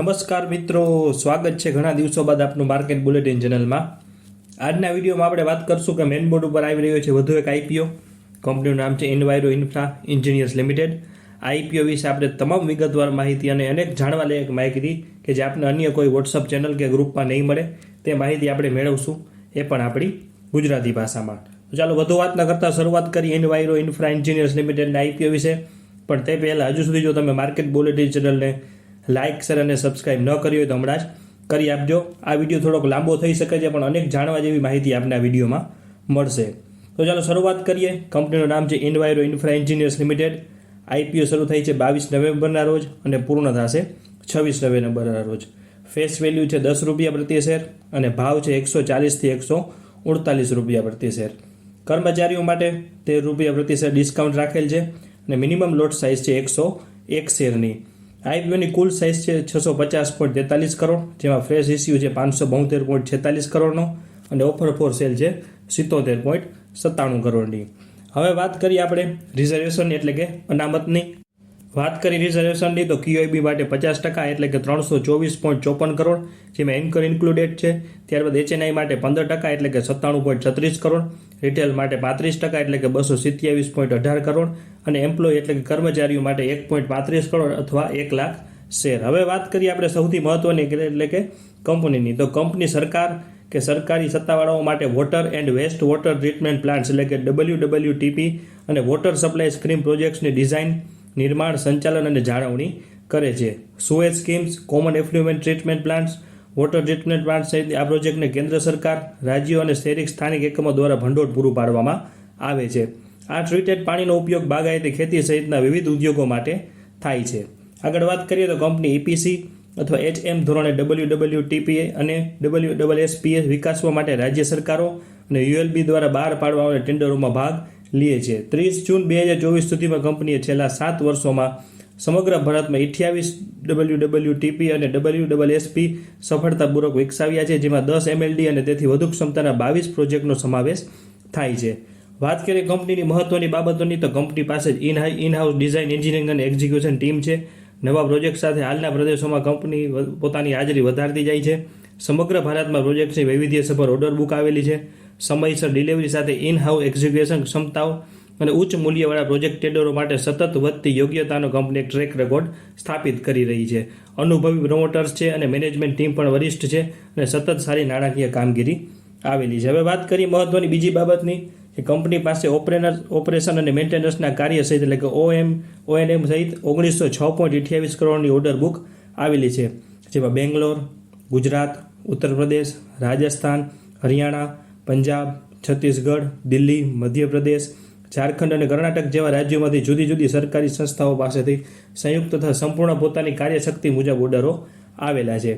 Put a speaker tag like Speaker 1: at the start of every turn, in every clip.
Speaker 1: નમસ્કાર મિત્રો, સ્વાગત છે ઘણા દિવસો બાદ આપનું માર્કેટ બુલેટિન ચેનલમાં. આજના વિડીયોમાં આપણે વાત કરશું કે મેઇન બોર્ડ ઉપર આવી રહ્યો છે વધુ એક આઈપીઓ. કંપનીનું નામ છે enviro infra engineers limited. IPO વિશે આપણે તમામ વિગતવાર માહિતી અને અનેક જાણવા લાયક માહિતી કે જે આપણે અન્ય કોઈ વોટ્સઅપ ચેનલ કે ગ્રુપમાં નહીં મળે તે માહિતી આપણે મેળવશું, એ પણ આપણી ગુજરાતી ભાષામાં. તો ચાલો વધુ વાત ન કરતા શરૂઆત કરી એન્વાયરો ઇન્ફ્રા એન્જિનિયર્સ લિમિટેડના આઈપીઓ વિશે. પણ તે પહેલાં હજુ સુધી જો તમે માર્કેટ બુલેટિન ચેનલને લાઇક શેર અને સબસ્ક્રાઇબ ન કરી હોય તો હમણાં જ કરી આપજો. આ વિડીયો થોડોક લાંબો થઈ શકે છે પણ અનેક જાણવા જેવી માહિતી આપને આ વિડીયોમાં મળશે. તો ચાલો શરૂઆત કરીએ. કંપનીનું નામ છે enviro infra engineers limited. IPO શરૂ થઈ છે 22 નવેમ્બરના રોજ અને પૂર્ણ થશે 26 નવેમ્બરના રોજ. ફેસ વેલ્યુ છે ₹10 પ્રતિ શેર અને ભાવ છે 140 થી 148 રૂપિયા પ્રતિ શેર. કર્મચારીઓ માટે ₹13 પ્રતિ શેર ડિસ્કાઉન્ટ રાખેલ છે અને મિનિમમ લોટ સાઇઝ છે 101 શેરની. આઈપીઓની કુલ સાઇઝ છે 650.43 કરોડ, જેમાં ફ્રેશ ઇસ્યુ છે 572.46 કરોડનો અને ઓફર ફોર સેલ છે 77.97 કરોડની. હવે વાત કરીએ આપણે રિઝર્વેશનની એટલે કે અનામતની. વાત કરી રિઝર્વેશનની તો QIB માટે 50% એટલે કે 324.54 કરોડ, જેમાં એન્કર ઇન્ક્લુડેડ છે. ત્યારબાદ HNI માટે 15% એટલે કે 97.36 કરોડ, રિટેલ માટે 35% એટલે કે 227.18 કરોડ અને એમ્પ્લોય એટલે કે કર્મચારીઓ માટે 1.35 કરોડ અથવા 1 લાખ શેર. હવે વાત કરીએ આપણે સૌથી મહત્વની એટલે કે કંપનીની. તો કંપની સરકાર કે સરકારી સત્તાવાળાઓ માટે water and waste water treatment plants એટલે કે WWTP અને વોટર સપ્લાય સ્કીમ પ્રોજેક્ટ્સની ડિઝાઇન, નિર્માણ, સંચાલન અને જાળવણી કરે છે. Sewage schemes, common effluent treatment plants, water treatment plant સહિત આ પ્રોજેક્ટને કેન્દ્ર સરકાર, રાજ્યો અને શહેરી સ્થાનિક એકમો દ્વારા ભંડોળ પૂરું પાડવામાં આવે છે. આ ટ્રીટેડ પાણીનો ઉપયોગ બાગાયતી ખેતી સહિતના વિવિધ ઉદ્યોગો માટે થાય છે. આગળ વાત કરીએ તો કંપની EPC અથવા HM ધોરણે WWTPA અને WSSPA વિકાસવા માટે રાજ્ય સરકારો અને ULB દ્વારા બહાર પાડવામાં ટેન્ડરોમાં ભાગ લે છે. 30 જૂન 2024 સુધીમાં કંપનીએ છેલ્લા 7 વર્ષોમાં સમગ્ર ભારતમાં 28 WWTP અને WSSP સફળતાપૂર્વક વિકસાવ્યા છે, જેમાં 10 MLD અને તેથી વધુ ક્ષમતાના 22 પ્રોજેક્ટનો સમાવેશ થાય છે. વાત કરીએ કંપનીની મહત્વની બાબતોની તો કંપની પાસે ઇનહાઉસ ડિઝાઇન, એન્જિનિયરિંગ અને એક્ઝિક્યુશન ટીમ છે. નવા પ્રોજેક્ટ સાથે હાલના પ્રદેશોમાં કંપની પોતાની હાજરી વધારતી જાય છે. સમગ્ર ભારતમાં પ્રોજેક્ટની વૈવિધ્યસભર ઓર્ડર બુક આવેલી છે. સમયસર ડિલિવરી સાથે ઇનહાઉસ એક્ઝિક્યુશન ક્ષમતાઓ અને ઉચ્ચ મૂલ્યવાળા પ્રોજેક્ટ ટેન્ડરો માટે સતત વધતી યોગ્યતાનો કંપની ટ્રેક રેકોર્ડ સ્થાપિત કરી રહી છે. અનુભવી પ્રમોટર્સ છે અને મેનેજમેન્ટ ટીમ પણ વરિષ્ઠ છે અને સતત સારી નાણાકીય કામગીરી આવેલી છે. હવે વાત કરીએ મહત્વની બીજી બાબતની કે કંપની પાસે ઓપરેશન અને મેન્ટેનન્સના કાર્ય સહિત એટલે કે ONM સહિત 1906.28 કરોડની ઓર્ડર બુક આવેલી છે, જેમાં બેંગ્લોર, ગુજરાત, ઉત્તર પ્રદેશ, રાજસ્થાન, હરિયાણા, પંજાબ, છત્તીસગઢ, દિલ્હી, મધ્યપ્રદેશ, ઝારખંડ અને કર્ણાટક જેવા રાજ્યોમાંથી જુદી જુદી સરકારી સંસ્થાઓ પાસેથી સંયુક્ત તથા સંપૂર્ણ પોતાની કાર્યશક્તિ મુજબ ઓર્ડરો આવેલા છે.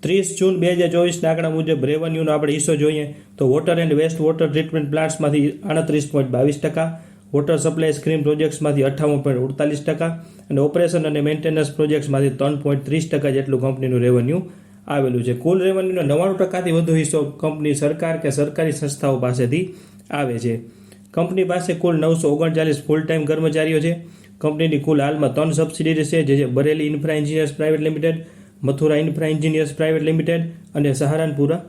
Speaker 1: 30 જૂન 2024ના આંકડા મુજબ રેવન્યુનો આપણે હિસ્સો જોઈએ તો water and waste water treatment પ્લાન્ટ્સમાંથી 38.22%, વોટર સપ્લાય સ્કીમ પ્રોજેક્ટ્સમાંથી 58.48% અને ઓપરેશન અને મેન્ટેનન્સ પ્રોજેક્ટ્સમાંથી 3.30% જેટલું કંપનીનું રેવન્યુ આવેલું છે. કુલ રેવન્યુનો 99%થી વધુ હિસ્સો કંપની સરકાર કે સરકારી સંસ્થાઓ પાસેથી આવે છે. કંપની પાસે કુલ 939 ફૂલ ટાઈમ કર્મચારીઓ છે. કંપનીની કુલ હાલમાં 3 સબસિડિયરી છે, જે Bareilly infra engineers private limited, Mathura infra engineers private limited અને સહારનપુરા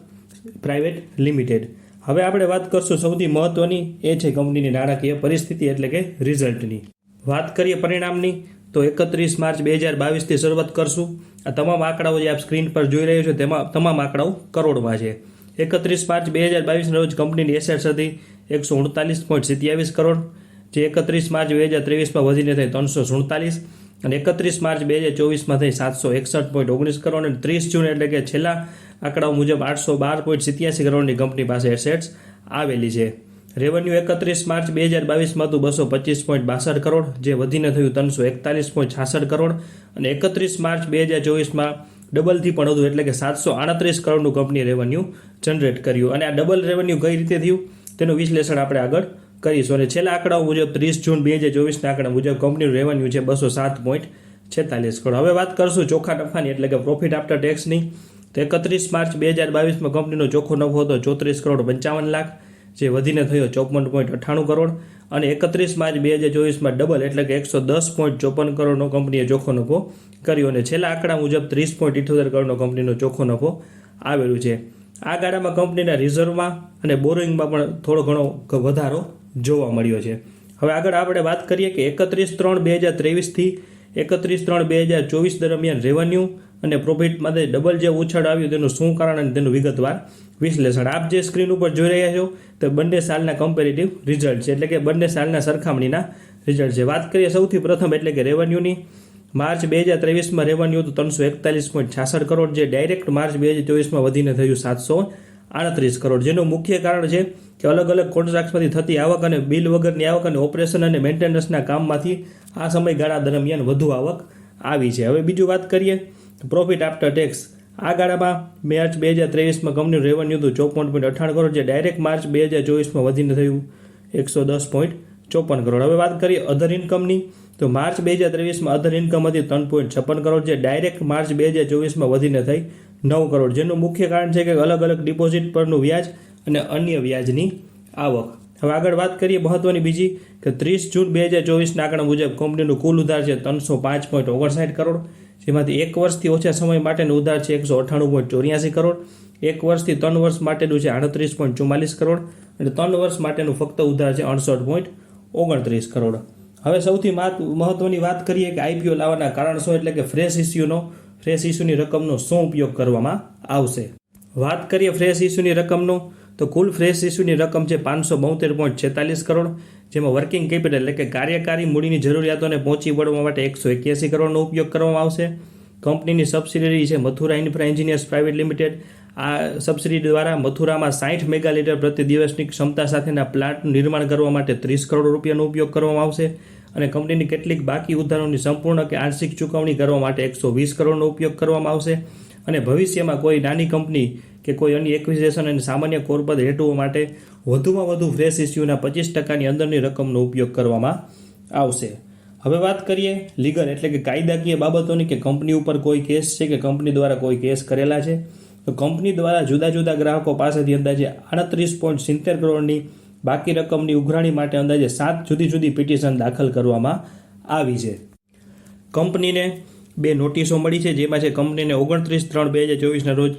Speaker 1: પ્રાઇવેટ લિમિટેડ. હવે આપણે વાત કરશું સૌથી મહત્વની, એ છે કંપનીની નાણાકીય પરિસ્થિતિ એટલે કે રિઝલ્ટની. વાત કરીએ પરિણામની તો 31 માર્ચ 2022થી શરૂઆત કરશું. આ તમામ આંકડાઓ જે આપ સ્ક્રીન પર જોઈ રહ્યો છો તેમાં તમામ આંકડાઓ કરોડમાં છે. 31 માર્ચ 2022ના રોજ કંપનીની એસેટ્સ હતી 139.27 કરોડ, જે 31 માર્ચ 2023માં વધીને થઈ 347 અને 31 માર્ચ 2024માં થઈ 761.19 કરોડ અને 30 જૂન એટલે કે છેલ્લા આંકડાઓ મુજબ 812.87 કરોડની કંપની પાસે એસેટ્સ આવેલી છે. રેવન્યુ 31 માર્ચ 2022માં હતું 225.62 કરોડ, જે વધીને થયું 341.66 કરોડ અને 31 માર્ચ 2024માં ડબલથી પણ વધુ એટલે કે 738 કરોડનું કંપની રેવન્યુ જનરેટ કર્યું. અને આ ડબલ રેવન્યુ કઈ રીતે થયું તેનું વિશ્લેષણ આપણે આગળ કરીશું. અને છેલ્લા આંકડાઓ મુજબ 30 જૂન 2024ના આંકડા મુજબ કંપનીનું રેવન્યુ છે 207.46 કરોડ. હવે વાત કરશું ચોખ્ખા નફાની એટલે કે પ્રોફિટ આફ્ટર ટેક્સની. તો 31 માર્ચ 2022માં કંપનીનો ચોખ્ખો નફો હતો 34 કરોડ 55 લાખ, જે વધીને થયો 54.98 કરોડ, અને 31 માર્ચ 2024માં ડબલ એટલે કે 110.54 કરોડનો કંપનીએ ચોખ્ખો નફો કર્યો, અને છેલ્લા આંકડા મુજબ 30.78 કરોડનો કંપનીનો ચોખ્ખો નફો આવેલું છે. આ ગાળામાં કંપનીના રિઝર્વમાં અને બોરોઇંગમાં પણ થોડો ઘણો વધારો જોવા મળ્યો છે. હવે આગળ આપણે વાત કરીએ કે 31/3/2023થી 31/3/2024 દરમિયાન રેવન્યુ અને પ્રોફિટમાં ડબલ જે ઉછાળ આવ્યું તેનું શું કારણ અને તેનું વિગતવાર વિશ્લેષણ. આપ જે સ્ક્રીન ઉપર જોઈ રહ્યા છો તે બંને સાલના કમ્પેરેટિવ રિઝલ્ટ છે, એટલે કે બંને સાલના સરખામણીના રિઝલ્ટ છે. વાત કરીએ સૌથી પ્રથમ એટલે કે રેવન્યુની. માર્ચ 2023માં રેવન્યુ હતું 341.66 કરોડ, જે ડાયરેક્ટ માર્ચ 2024માં વધીને થયું 738 કરોડ, જેનું મુખ્ય કારણ છે કે અલગ અલગ કોન્ટ્રાક્ટ્સમાંથી થતી આવક અને બિલ વગરની આવક અને ઓપરેશન અને મેન્ટેનન્સના કામમાંથી આ સમયગાળા દરમિયાન વધુ આવક આવી છે. હવે બીજું વાત કરીએ પ્રોફિટ આફ્ટર ટેક્સ. આ ગાળામાં માર્ચ 2023માં કંપનીનું રેવન્યુ હતું 54.98 કરોડ, જે ડાયરેક્ટ માર્ચ 2024માં વધીને થયું 110.54 કરોડ. હવે વાત કરીએ અધર ઇન્કમની, તો માર્ચ 2023માં અધર ઇન્કમ હતી 3.56 કરોડ, જે ડાયરેક્ટ માર્ચ 2024માં વધીને થઈ 9 કરોડ, જેનું મુખ્ય કારણ છે કે અલગ અલગ ડિપોઝિટ પરનું વ્યાજ અને અન્ય વ્યાજની આવક. હવે આગળ વાત કરીએ મહત્વની બીજી કે 30 જૂન 2024ના આંકડા મુજબ કંપનીનું કુલ ઉધાર છે 305.59 કરોડ, જેમાંથી 1 વર્ષથી ઓછા સમય માટેનું ઉધાર છે 198.84 કરોડ, 1 વર્ષથી 3 વર્ષ માટેનું છે 38.44 કરોડ, અને 3 વર્ષ માટેનું ફક્ત ઉધાર છે 68.29 કરોડ. હવે સૌથી મહત્વની વાત કરીએ કે આઈપીઓ લાવવાના કારણ શું, એટલે કે ફ્રેશ ઇસ્યુની રકમનો શું ઉપયોગ કરવામાં આવશે. વાત કરીએ ફ્રેશ ઇસ્યુની રકમનો, તો કુલ ફ્રેશ ઇસ્યુની રકમ છે 572.46 કરોડ, જેમાં વર્કિંગ કેપિટલ એટલે કે કાર્યકારી મૂડીની જરૂરિયાતોને પહોંચી વળવા માટે 181 કરોડનો ઉપયોગ કરવામાં આવશે. કંપનીની સબસિડિયરી છે Mathura infra engineers private limited. આ સબસિડી દ્વારા મથુરામાં 60 મેગાલીટર પ્રતિ દિવસની ક્ષમતા સાથેના પ્લાન્ટનું નિર્માણ કરવા માટે 30 કરોડ રૂપિયાનો ઉપયોગ કરવામાં આવશે, અને કંપનીની કેટલીક બાકી ઉધારોની સંપૂર્ણ કે આંશિક ચૂકવણી કરવા માટે 120 કરોડનો ઉપયોગ કરવામાં આવશે, અને ભવિષ્યમાં કોઈ નાની કંપની કે કોઈ અન્ય એક્વિઝિશન અને સામાન્ય કોર્પોરેટ હેતુઓ માટે વધુમાં વધુ ફ્રેશ ઇસ્યુના 25%ની અંદરની રકમનો ઉપયોગ કરવામાં આવશે. હવે વાત કરીએ લીગલ એટલે કે કાયદાકીય બાબતોની, કે કંપની ઉપર કોઈ કેસ છે કે કંપની દ્વારા કોઈ કેસ કરેલા છે. તો કંપની દ્વારા જુદા જુદા ગ્રાહકો પાસેથી અંદાજે 38.70 કરોડની બાકી રકમની ઉઘરાણી માટે અંદાજે 7 જુદી જુદી પિટિશન દાખલ કરવામાં આવી છે. કંપનીને 2 નોટિસો મળી છે, જેમાં છે કંપનીને 29/3/2024ના રોજ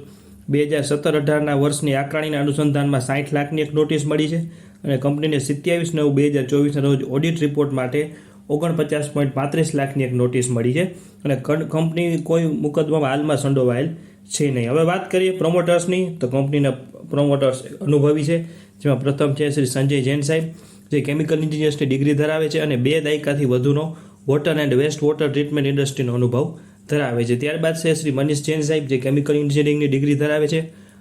Speaker 1: 2017-18ના વર્ષની આંકડાના અનુસંધાનમાં 60 લાખની એક નોટિસ મળી છે, અને કંપનીને 27/9/2024ના રોજ ઓડિટ રિપોર્ટ માટે 49.35 લાખની એક નોટિસ મળી છે, અને કંપની કોઈ મુકદ્દમામાં હાલમાં સંડોવાયેલ છે નહીં. હવે વાત કરીએ પ્રમોટર્સની, તો કંપનીના પ્રમોટર્સ અનુભવી છે, જેમાં પ્રથમ છે શ્રી સંજય જૈન સાહેબ, જે કેમિકલ એન્જિનિયર્સની ડિગ્રી ધરાવે છે અને 2 દાયકાથી વધુનો water and waste water treatment ઇન્ડસ્ટ્રીનો અનુભવ ધરાવે છે. ત્યારબાદ છે શ્રી મનીષ જૈન સાહેબ, જે કેમિકલ એન્જિનિયરિંગની ડિગ્રી ધરાવે છે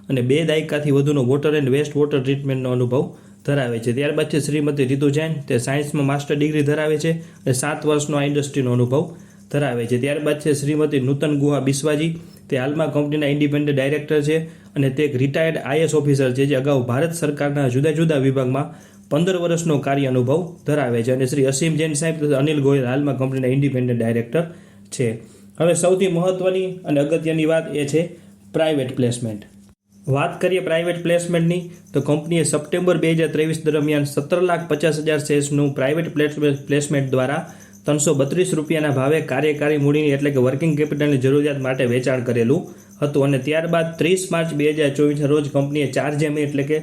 Speaker 1: અને 2 દાયકાથી વધુનો વોટર એન્ડ વેસ્ટ વોટર ટ્રીટમેન્ટનો અનુભવ ધરાવે છે. ત્યારબાદ છે શ્રીમતી રીતુ જૈન, તે સાયન્સમાં માસ્ટર ડિગ્રી ધરાવે છે અને 7 વર્ષનો આ ઇન્ડસ્ટ્રીનો અનુભવ ધરાવે છે. ત્યારબાદ છે શ્રીમતી નૂતન ગુહા બિસ્વાજી, તે હાલમાં કંપનીના ઇન્ડિપેન્ડન્ટ ડાયરેક્ટર છે અને તે એક રિટાયર્ડ આઈએએસ ઓફિસર છે, જે અગાઉ ભારત સરકારના જુદા જુદા વિભાગમાં 15 વર્ષનો કાર્ય અનુભવ ધરાવે છે. અને શ્રી અસીમ જૈન સાહેબ તથા અનિલ ગોયલ હાલમાં કંપનીના ઇન્ડિપેન્ડન્ટ ડાયરેક્ટર છે. હવે સૌથી મહત્વની અને અગત્યની વાત એ છે પ્રાઇવેટ પ્લેસમેન્ટ. વાત કરીએ પ્રાઇવેટ પ્લેસમેન્ટની, તો કંપનીએ સપ્ટેમ્બર 2023 દરમિયાન 17,50,000 શેર્સનું પ્રાઇવેટ પ્લેસમેન્ટ દ્વારા 332 રૂપિયાના ભાવે કાર્યકારી મૂડીની એટલે કે વર્કિંગ કેપિટલની જરૂરિયાત માટે વેચાણ કરેલું હતું, અને ત્યારબાદ 30 માર્ચ 2024ના રોજ કંપનીએ 4 જેમી એટલે કે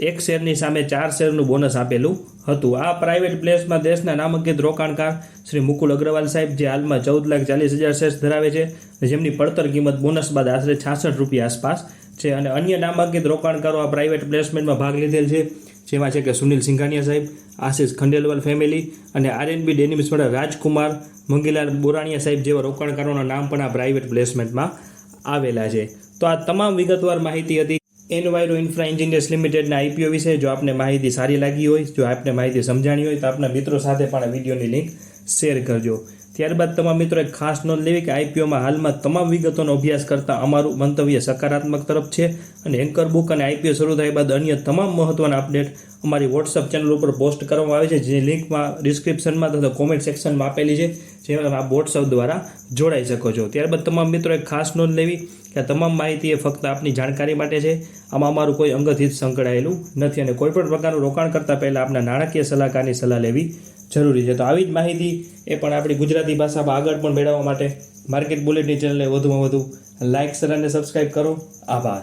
Speaker 1: 1 શેરની સામે 4 શેરનું બોનસ આપેલું હતું. આ પ્રાઇવેટ પ્લેસમાં દેશના નામાંકિત રોકાણકાર શ્રી મુકુલ અગ્રવાલ સાહેબ, જે હાલમાં 14,40,000 શેર્સ ધરાવે છે, જેમની પડતર કિંમત બોનસ બાદ આશરે 66 રૂપિયા આસપાસ છે, અને અન્ય નામાંકિત રોકાણકારો આ પ્રાઇવેટ પ્લેસમેન્ટમાં ભાગ લીધેલ છે, જેમાં છે કે સુનિલ સિંઘાનિયા સાહેબ, આશિષ ખંડેલવાલ ફેમિલી અને આરએનબી ડેનિમ્સ વાળા રાજકુમાર મંગીલાલ બોરાણીયા સાહેબ જેવા રોકાણકારોના નામ પણ આ પ્રાઇવેટ પ્લેસમેન્ટમાં આવેલા છે. તો આ તમામ વિગતવાર માહિતી હતી એનવાયરો ઇન્ફ્રા એન્જિનિયર્સ લિમિટેડના આઈપીઓ વિશે. જો આપને માહિતી સારી લાગી હોય, જો આપને માહિતી સમજાણી હોય, તો આપના મિત્રો સાથે પણ આ વિડીયોની લિંક શેર કરજો. ત્યારબાદ તમામ મિત્રો એક ખાસ નોંધ લેવી કે આઈપીઓમાં હાલમાં તમામ વિગતોનો અભ્યાસ કરતાં અમારું મંતવ્ય સકારાત્મક તરફ છે, અને એન્કર બુક અને આઈપીઓ શરૂ થયા બાદ અન્ય તમામ મહત્વના અપડેટ અમારી વોટ્સઅપ ચેનલ ઉપર પોસ્ટ કરવામાં આવે છે, જેની લિંકમાં ડિસ્ક્રિપ્શનમાં તથા કોમેન્ટ સેક્શનમાં આપેલી છે, જેમાં તમે આ વોટ્સઅપ દ્વારા જોડાઈ શકો છો. ત્યારબાદ તમામ મિત્રો એક ખાસ નોંધ લેવી કે આ તમામ માહિતી એ ફક્ત આપની જાણકારી માટે છે. આમાં અમારું કોઈ અંગત હિત સંકળાયેલું નથી અને કોઈપણ પ્રકારનું રોકાણ કરતાં પહેલાં આપણા નાણાકીય સલાહકારની સલાહ લેવી જરૂરી છે. તો આવી જ માહિતી એ પણ આપણી ગુજરાતી ભાષામાં આગળ પણ મેળવવા માટે માર્કેટ બુલેટિન ચેનલને વધુમાં વધુ લાઇક, શેર અને સબસ્ક્રાઈબ કરો. આભાર.